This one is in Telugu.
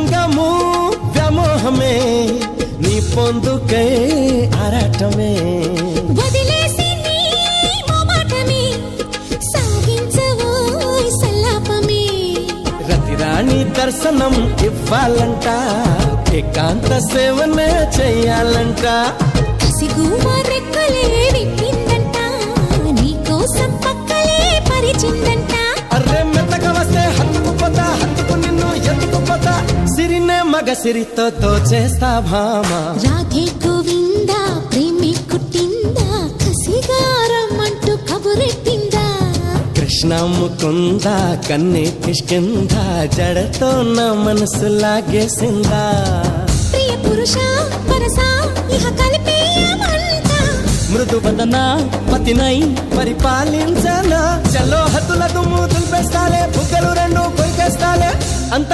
అంతరంగము వ్యామోహమే నీ పొందుకే ఆరాటమే వదిలేసి నీ మోమాటమే సాగించవోయ్ సల్లాపమే రతిరాణి దర్శనం ఇవ్వాలంట ఏకాంత సేవనే చెయ్యాలంట కసిగుమా రెక్కలే విప్పిందంట నీకోసం పక్కలే పరిచిందంట అర్రే మెత్తగా వస్తే హత్తుకుపోతా హత్తుకు నిన్ను ఎత్తుకుపోతా సిరినే మగ సిరితో దోచేస్తా భామా రాధే గోవింద ప్రేమి కుట్టిందా కసిగారమ్మంటూ కబురెట్టిందా కృష్ణ ముకుంద కన్నే కిష్కింద జడతో నా మనసు లాగేసిందా ప్రియ పురుష వరస ఇహ కలిపేయమంట మృదు వదన పతినై పరిపాలించనా చలో హద్దుల దుమ్ము దులిపేస్తాలే బుగ్గలు రెండు కొరికేస్తాలే అంత